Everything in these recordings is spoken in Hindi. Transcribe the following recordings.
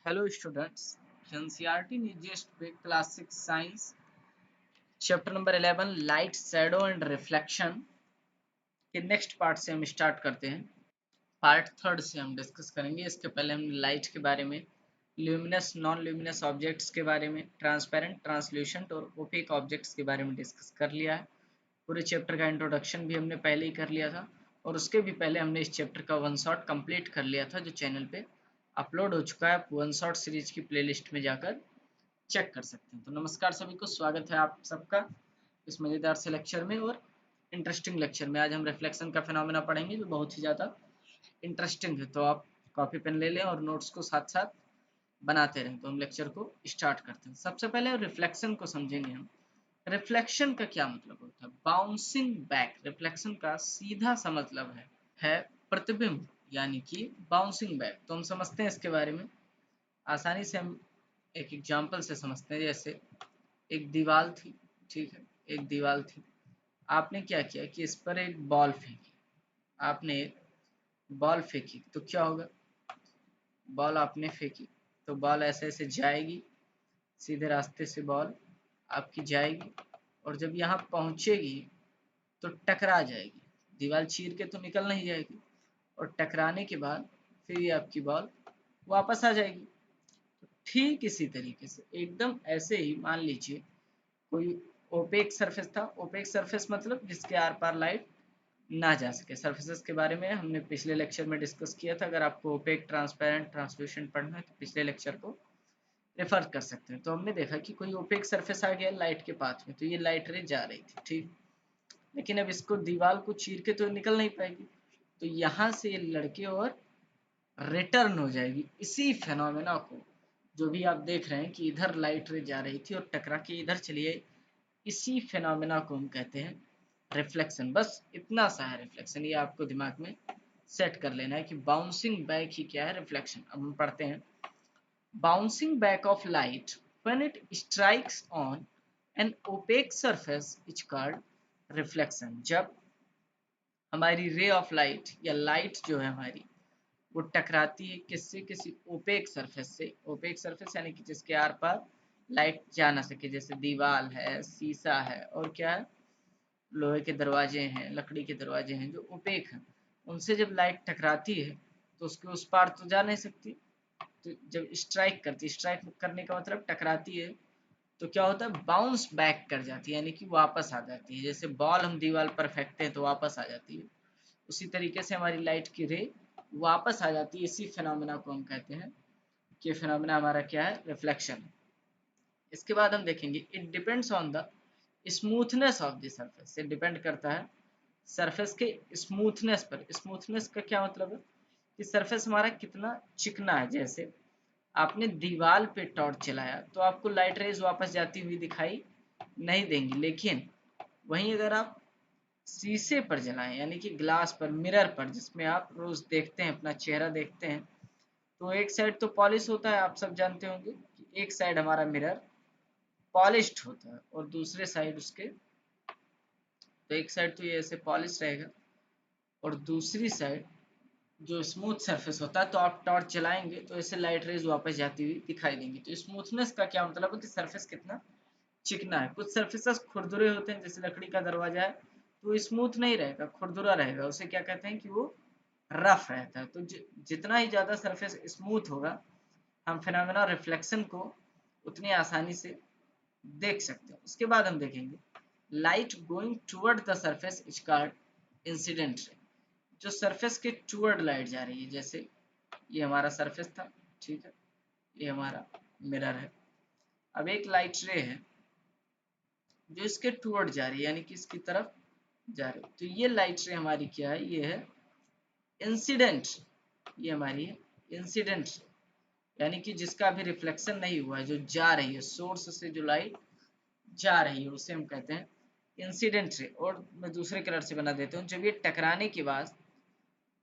Hello students, NCERT Digest Class 6 Science Chapter number 11 Light, Shadow and Reflection के नेक्स्ट पार्ट से हम स्टार्ट करते हैं। पार्ट थर्ड से हम डिस्कस करेंगे। इसके पहले हमने लाइट के बारे में, ल्यूमिनस नॉन ल्यूमिनस ऑब्जेक्ट्स के बारे में, ट्रांसपेरेंट ट्रांसल्यूशेंट और ओपेक ऑब्जेक्ट्स के बारे में डिस्कस कर लिया है। पूरे चैप्टर का इंट्रोडक्शन भी हमने पहले ही कर लिया था और उसके भी पहले हमने इस चैप्टर का वन शॉट कंप्लीट कर लिया था जो चैनल पे अपलोड हो चुका है। वन शॉट सीरीज की प्लेलिस्ट में जाकर चेक कर सकते हैं। तो नमस्कार सभी को, स्वागत है आप सबका इस मजेदार से लेक्चर में और इंटरेस्टिंग लेक्चर में। आज हम रिफ्लेक्शन का फिनोमेना पढ़ेंगे जो बहुत ही ज़्यादा इंटरेस्टिंग है। तो आप कॉपी पेन ले लें और नोट्स को साथ साथ बनाते रहें। तो हम लेक्चर को स्टार्ट करते हैं। सबसे पहले रिफ्लेक्शन को समझेंगे हम। रिफ्लेक्शन का क्या मतलब होता है? Bouncing back. रिफ्लेक्शन का सीधा सा मतलब है प्रतिबिंब, यानी कि बाउंसिंग बैक। तो हम समझते हैं इसके बारे में आसानी से। हम एक एग्जाम्पल से समझते हैं। जैसे एक दीवार थी, ठीक है, एक दीवार थी। आपने क्या किया कि इस पर एक बॉल फेंकी। आपने एक बॉल फेंकी तो क्या होगा? बॉल आपने फेंकी तो बॉल ऐसे ऐसे जाएगी, सीधे रास्ते से बॉल आपकी जाएगी और जब यहाँ पहुँचेगी तो टकरा जाएगी। दीवार चीर के तो निकल नहीं जाएगी और टकराने के बाद फिर ये आपकी बॉल वापस आ जाएगी। तो ठीक इसी तरीके से एकदम ऐसे ही मान लीजिए कोई ओपेक सरफेस था। ओपेक सरफेस मतलब जिसके आर पार लाइट ना जा सके। सरफेसेस के बारे में हमने पिछले लेक्चर में डिस्कस किया था। अगर आपको ओपेक, ट्रांसपेरेंट, ट्रांसल्यूशेंट पढ़ना है तो पिछले लेक्चर को रेफर कर सकते हैं। तो हमने देखा कि कोई ओपेक सरफेस आ गया लाइट के पाथ में, तो ये लाइट रे जा रही थी, ठीक, लेकिन अब इसको दीवार को चीर के तो निकल नहीं पाएगी। तो यहाँ से ये लड़के और रिटर्न हो जाएगी। इसी फेनोमेना को जो भी आप देख रहे हैं कि इधर लाइट रे जा रही थी और टकरा के इधर चली आई, इसी फेनोमेना को हम कहते हैं रिफ्लेक्शन। बस इतना सा है रिफ्लेक्शन, ये आपको दिमाग में सेट कर लेना है कि बाउंसिंग बैक ही क्या है, रिफ्लेक्शन। अब हम पढ़ते हैं। Bouncing back of light when it strikes on an opaque surface is called reflection. जब हमारी रे ऑफ लाइट या लाइट जो है हमारी वो टकराती है किससे? किसी ओपेक सरफेस से। ओपेक सरफेस यानी कि जिसके आर पार लाइट जा ना सके, जैसे दीवार है, शीशा है और क्या है, लोहे के दरवाजे हैं, लकड़ी के दरवाजे हैं जो ओपेक हैं। उनसे जब लाइट टकराती है तो उसके उस पार तो जा नहीं सकती। तो जब स्ट्राइक करती है, स्ट्राइक करने का मतलब टकराती है, तो क्या होता है? बाउंस बैक कर जाती है, यानी कि वापस आ जाती है। जैसे बॉल हम दीवार पर फेंकते हैं तो वापस आ जाती है, उसी तरीके से हमारी लाइट की रे वापस आ जाती है। इसी फिनोमेना को हम कहते हैं कि फिनोमेना हमारा क्या है? रिफ्लेक्शन। इसके बाद हम देखेंगे it depends on the smoothness of the surface. ये डिपेंड करता है सरफेस के स्मूथनेस पर। स्मूथनेस का क्या मतलब है? कि सरफेस हमारा कितना चिकना है। जैसे आपने दीवार पे टॉर्च चलाया तो आपको लाइट रेज वापस जाती हुई दिखाई नहीं देंगी, लेकिन वहीं अगर आप शीशे पर जलाएं, यानी कि ग्लास पर, मिरर पर, जिसमें आप रोज देखते हैं, अपना चेहरा देखते हैं, तो एक साइड तो पॉलिश होता है, आप सब जानते होंगे कि एक साइड हमारा मिरर पॉलिश्ड होता है और दूसरे साइड उसके, तो एक साइड तो ये ऐसे पॉलिश रहेगा और दूसरी साइड जो स्मूथ सरफेस होता है, तो आप टॉर्च जलाएंगे तो ऐसे लाइट रेज वापस जाती हुई दिखाई देंगी। तो स्मूथनेस का क्या मतलब है? कि सरफेस कितना चिकना है। कुछ सरफेसेस खुरदुरे होते हैं, जैसे लकड़ी का दरवाजा है तो स्मूथ नहीं रहेगा, खुरदुरा रहेगा, उसे क्या कहते हैं कि वो रफ रहता है। तो जितना ही ज्यादा सरफेस स्मूथ होगा, हम फिनोमेना रिफ्लेक्शन को उतनी आसानी से देख सकते हैं। उसके बाद हम देखेंगे light going toward the surface is called incident ray. जो सरफेस के टुवर्ड लाइट जा रही है, जैसे ये हमारा सरफेस था, ठीक है, ये हमारा मिरर है। अब एक लाइट रे है जो इसके टुवर्ड जा रही है, यानी कि इसकी तरफ जा रही है। तो ये लाइट रे हमारी क्या है? ये है इंसिडेंट। ये हमारी है इंसिडेंट, यानी कि जिसका अभी रिफ्लेक्शन नहीं हुआ है, जो जा रही है सोर्स से, जो लाइट जा रही है उसे हम कहते हैं इंसिडेंट रे। और मैं दूसरे कलर से बना देता हूँ। जब ये टकराने के बाद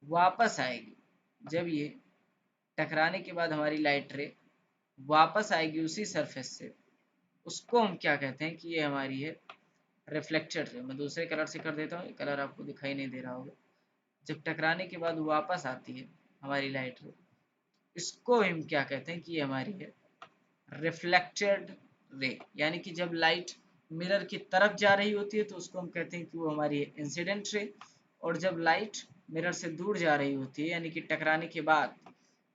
वापस आएगी, जब ये टकराने के बाद हमारी लाइट रे वापस आएगी उसी सरफेस से, उसको हम क्या कहते हैं? कि ये हमारी है रिफ्लेक्टेड रे। मैं दूसरे कलर से कर देता हूँ, कलर आपको दिखाई नहीं दे रहा होगा। जब टकराने के बाद वापस आती है हमारी लाइट रे, इसको हम क्या कहते हैं कि ये हमारी है रिफ्लेक्टेड रे, यानी कि जब लाइट मिरर की तरफ जा रही होती है तो उसको हम कहते हैं कि वो हमारी है इंसिडेंट रे, और जब लाइट मिरर से दूर जा रही होती है यानी कि टकराने के बाद,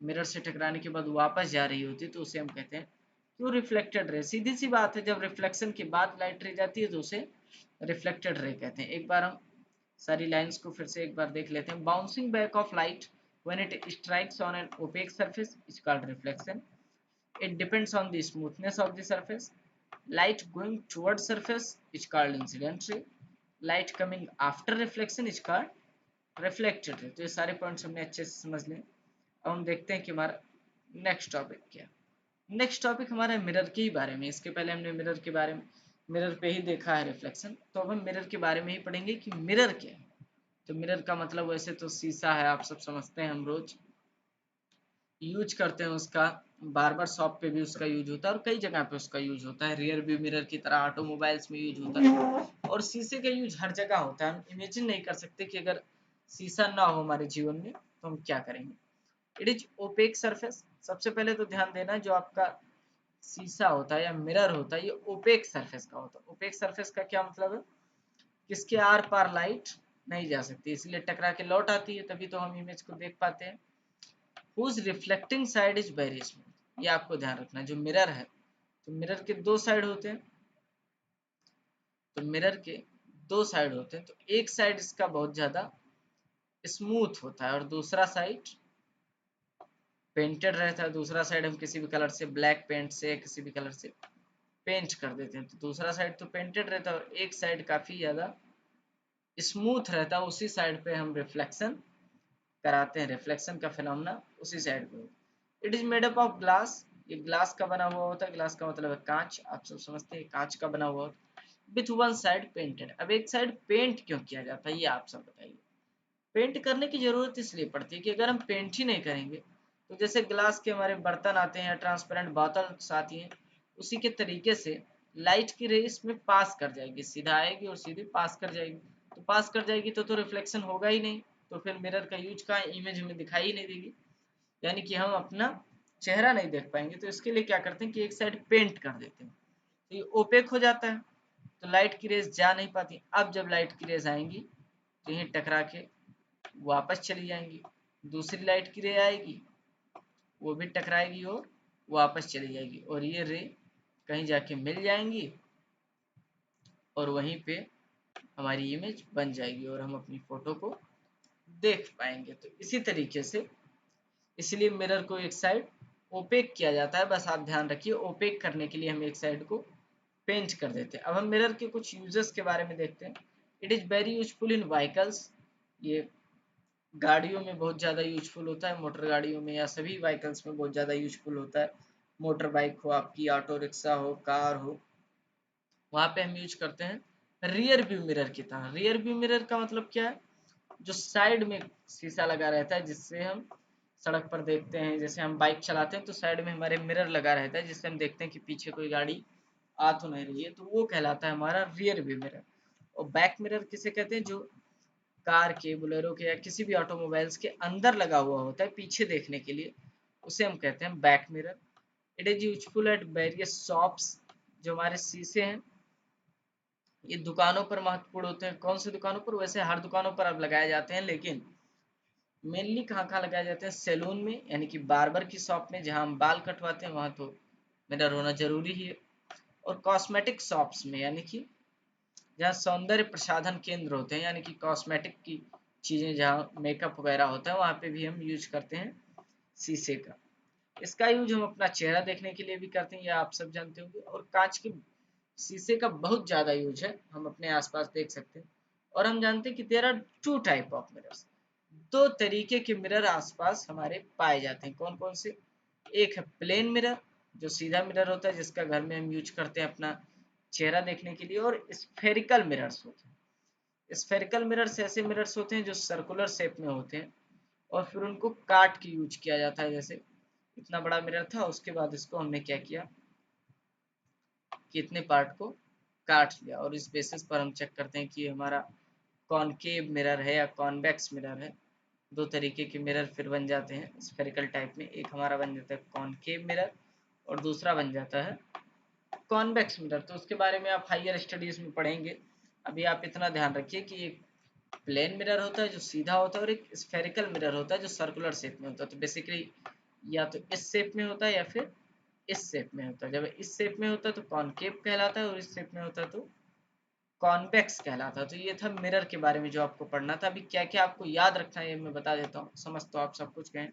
मिरर से टकराने के बाद वापस जा रही होती है तो उसे हम कहते हैं कि वो रिफ्लेक्टेड रे। सीधी सी बात है, जब रिफ्लेक्शन के बाद लाइट रे जाती है तो उसे रिफ्लेक्टेड रे कहते हैं। एक बार हम सारी लाइंस को फिर से एक बार देख लेते हैं। Bouncing back of light when it strikes on an opaque surface is called reflection. It depends on the smoothness of the surface. Light going towards surface is called incident ray. Light coming after reflection is called reflected ray. तो ये सारे पॉइंट्स हमने अच्छे से समझ लिए। अब हम देखते हैं कि हमारा नेक्स्ट टॉपिक क्या है। नेक्स्ट टॉपिक हमारा मिरर के ही बारे में। इसके पहले हमने मिरर के बारे में, मिरर पे ही देखा है रिफ्लेक्शन, तो अब हम मिरर के बारे में ही पढ़ेंगे कि मिरर क्या है। तो मिरर का मतलब वैसे तो शीशा है, आप सब समझते हैं, हम रोज यूज करते हैं उसका, बार्बर शॉप पे भी उसका यूज होता है और कई जगह पे उसका यूज होता है। रियर व्यू मिरर की तरह ऑटोमोबाइल्स में यूज होता है, और शीशे का यूज हर जगह होता है। हम इमेजिन नहीं कर सकते कि अगर शीशा ना हो हमारे जीवन में तो हम क्या करेंगे। It is opaque surface. सबसे पहले तो ध्यान देना, जो आपका शीशा होता है या मिरर होता है ये ओपेक सरफेस का होता है। ओपेक सरफेस का क्या मतलब है, किसके आर पार लाइट नहीं जा सकती, इसलिए टकरा के लौट आती है, तभी तो हम इमेज को देख पाते हैं। whose reflecting side is very smooth, ये आपको ध्यान रखना है। जो मिरर है, तो मिरर के दो साइड होते हैं, तो मिरर के दो साइड होते हैं, तो एक साइड इसका बहुत ज्यादा स्मूथ होता है और दूसरा साइड पेंटेड रहता है। दूसरा साइड हम किसी भी कलर से, ब्लैक पेंट से, किसी भी कलर से पेंट कर देते हैं, तो दूसरा साइड तो पेंटेड रहता है और एक साइड काफी ज्यादा स्मूथ रहता है, उसी साइड पे हम रिफ्लेक्शन कराते हैं। रिफ्लेक्शन का फिनोमेना उसी साइड पे। It is made up of glass, ये ग्लास का बना हुआ होता है। ग्लास का मतलब है कांच, आप सब समझते हैं कांच का बना हुआ होता है। With one side painted. अब एक साइड पेंट क्यों किया जाता है ये आप सब बताइए। पेंट करने की जरूरत इसलिए पड़ती है कि अगर हम पेंट ही नहीं करेंगे तो जैसे ग्लास के हमारे बर्तन आते हैं या ट्रांसपेरेंट बॉटल्स आती हैं, उसी के तरीके से लाइट की रेस में पास कर जाएगी, सीधा आएगी और सीधे पास कर जाएगी। तो पास कर जाएगी तो रिफ्लेक्शन होगा ही नहीं, तो फिर मिरर का यूज का इमेज हमें दिखाई ही नहीं देगी, यानी कि हम अपना चेहरा नहीं देख पाएंगे। तो इसके लिए क्या करते हैं कि एक साइड पेंट कर देते हैं, तो ये ओपेक हो जाता है, तो लाइट की रेस जा नहीं पाती। अब जब लाइट की रेस आएंगी तो यहीं टकरा के वापस चली जाएंगी। दूसरी लाइट की रे आएगी, वो भी टकराएगी और वापस चली जाएगी, और ये रे कहीं जाके मिल जाएंगी और वहीं पे हमारी इमेज बन जाएगी और हम अपनी फोटो को देख पाएंगे। तो इसी तरीके से, इसलिए मिरर को एक साइड ओपेक किया जाता है। बस आप ध्यान रखिए, ओपेक करने के लिए हम एक साइड को पेंट कर देते हैं। अब हम मिरर के कुछ यूजेस के बारे में देखते हैं। It is very useful in vehicles, ये गाड़ियों में बहुत ज़्यादा यूजफुल होता है, मोटर गाड़ियों में या सभी व्हीकल्स में बहुत ज़्यादा यूजफुल होता है। मोटर बाइक हो आपकी, ऑटो रिक्शा हो, कार हो, वहाँ पे हम यूज करते हैं रियर व्यू मिरर की तरह। रियर व्यू मिरर का मतलब क्या है, जो साइड में शीशा लगा रहता है, जिससे हम सड़क पर देखते हैं। जैसे हम बाइक चलाते हैं तो साइड में हमारे मिरर लगा रहता है, जिससे हम देखते हैं कि पीछे कोई गाड़ी आ तो नहीं रही है, तो वो कहलाता है हमारा रियर व्यू मिरर। और बैक मिरर किसे कहते हैं, जो कार के, बोलेरो के या किसी भी ऑटोमोबाइल्स के अंदर लगा हुआ होता है पीछे देखने के लिए, उसे हम कहते हैं back mirror. It is useful at various shops, जो हमारे शीशे हैं ये दुकानों पर महत्वपूर्ण होते हैं। कौन सी दुकानों पर, वैसे हर दुकानों पर अब लगाए जाते हैं, लेकिन मेनली कहाँ कहाँ लगाए जाते हैं, सैलून में, यानी कि बार्बर की शॉप में जहाँ हम बाल कटवाते हैं वहाँ तो मिरर होना जरूरी ही है। और कॉस्मेटिक शॉप्स में, यानी कि जहाँ सौंदर्य प्रसाधन केंद्र होते हैं, यानी कि कॉस्मेटिक की चीज़ें जहाँ मेकअप वगैरह होता है, वहाँ पे भी हम यूज करते हैं शीशे का। इसका यूज हम अपना चेहरा देखने के लिए भी करते हैं, या आप सब जानते होंगे। और कांच के शीशे का बहुत ज़्यादा यूज है, हम अपने आसपास देख सकते हैं। और हम जानते हैं कि there are two type of mirrors, दो तरीके के मिरर आसपास हमारे पाए जाते हैं। कौन कौन से, एक है प्लेन मिरर, जो सीधा मिरर होता है जिसका घर में हम यूज करते हैं अपना चेहरा देखने के लिए। और स्फेरिकल मिरर्स होते हैं। स्फेरिकल मिरर्स ऐसे मिरर्स होते हैं जो सर्कुलर शेप में होते हैं और फिर उनको काट के यूज किया जाता है। जैसे इतना बड़ा मिरर था, उसके बाद इसको हमने क्या किया कि इतने पार्ट को काट लिया, और इस बेसिस पर हम चेक करते हैं कि हमारा कॉनकेव मिरर है या कॉन्वेक्स मिरर है। दो तरीके के मिरर फिर बन जाते हैं स्फेरिकल टाइप में। एक हमारा बन जाता है कॉनकेव मिरर और दूसरा बन जाता है कॉन्वेक्स मिरर। तो उसके बारे में आप हायर स्टडीज में पढ़ेंगे। अभी आप इतना ध्यान रखिए कि एक प्लेन मिरर होता है जो सीधा होता है और एक स्फेरिकल मिरर होता है जो सर्कुलर शेप में होता है। तो बेसिकली या तो इस शेप में होता है या फिर इस शेप में होता है। जब इस शेप में होता है तो कॉनकेव कहलाता है और इस शेप में होता है तो कॉन्वेक्स कहलाता है। तो ये था मिरर के बारे में जो आपको पढ़ना था। अभी क्या क्या आपको याद रखना है ये मैं बता देता हूँ। समझ तो आप सब कुछ गए।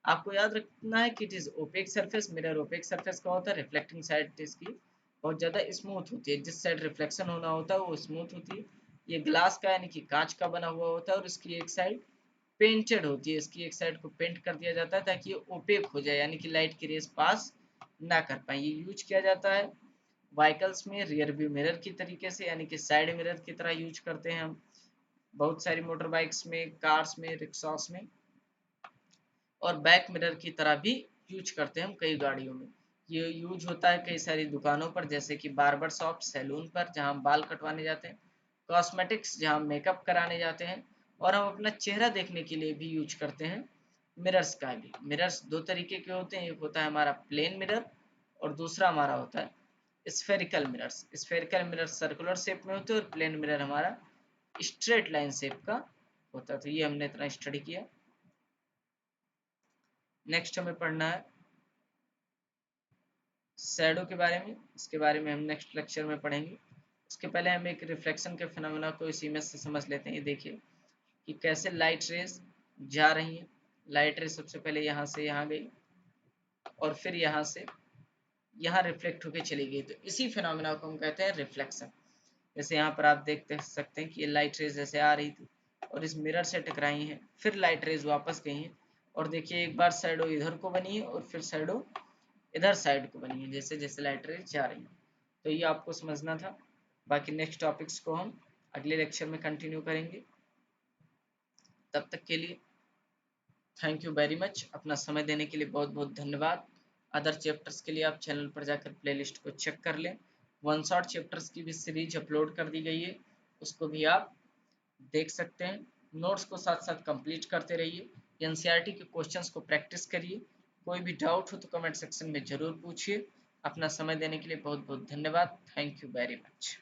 आपको याद रखना है कि it is opaque surface. Mirror opaque surface का होता है, रिफ्लेक्टिंग साइड इसकी बहुत ज्यादा स्मूथ होती है। जिस साइड रिफ्लेक्शन होना होता है वो स्मूथ होती है। ये ग्लास का यानी कि कांच का बना हुआ होता है और इसकी एक साइड पेंटेड होती है। इसकी एक साइड को पेंट कर दिया जाता है ताकि ये ओपेक हो जाए यानी कि लाइट की रेस पास ना कर पाए। ये यूज किया जाता है व्हीकल्स में रियर व्यू मिरर की तरीके से यानी कि साइड मिरर की तरह यूज करते हैं हम बहुत सारी मोटर बाइक्स में, कार्स में, रिक्शास में। और बैक मिरर की तरह भी यूज करते हैं हम कई गाड़ियों में। ये यूज होता है कई सारी दुकानों पर जैसे कि बार्बर शॉप, सैलून पर जहां हम बाल कटवाने जाते हैं, कॉस्मेटिक्स जहां हम मेकअप कराने जाते हैं, और हम अपना चेहरा देखने के लिए भी यूज करते हैं मिरर्स का भी। मिरर्स दो तरीके के होते हैं, एक होता है हमारा प्लेन मिरर और दूसरा हमारा होता है spherical mirrors. Spherical mirror circular shape में होते हैं और प्लेन मिरर हमारा स्ट्रेट लाइन शेप का होता है। तो ये हमने इतना स्टडी किया। नेक्स्ट हमें पढ़ना है शैडो के बारे में। इसके बारे में हम नेक्स्ट लेक्चर में पढ़ेंगे। उसके पहले हम एक रिफ्लेक्शन के फिनोमेना को इस इमेज से समझ लेते हैं। ये देखिए कि कैसे लाइट रेज जा रही है। लाइट रेज सबसे पहले यहाँ से यहाँ गई और फिर यहाँ से यहाँ रिफ्लेक्ट होके चली गई। तो इसी फिनोमेना को हम कहते हैं रिफ्लेक्शन। जैसे यहाँ पर आप देख सकते हैं कि ये लाइट रेज जैसे आ रही थी और इस मिरर से टकराई हैं, फिर लाइट रेज वापस गई हैं और देखिए एक बार शैडो इधर को बनी है और फिर शैडो इधर साइड को बनी है जैसे जैसे लाइट रेज जा रही है। तो ये आपको समझना था। बाकी नेक्स्ट टॉपिक्स को हम अगले लेक्चर में कंटिन्यू करेंगे। तब तक के लिए थैंक यू वेरी मच। अपना समय देने के लिए बहुत बहुत धन्यवाद। अदर चैप्टर्स के लिए आप चैनल पर जाकर प्लेलिस्ट को चेक कर लें। वन शॉट चैप्टर्स की भी सीरीज अपलोड कर दी गई है, उसको भी आप देख सकते हैं। नोट्स को साथ साथ कंप्लीट करते रहिए। एनसीईआरटी के क्वेश्चंस को प्रैक्टिस करिए। कोई भी डाउट हो तो कमेंट सेक्शन में ज़रूर पूछिए। अपना समय देने के लिए बहुत बहुत धन्यवाद। Thank you very much.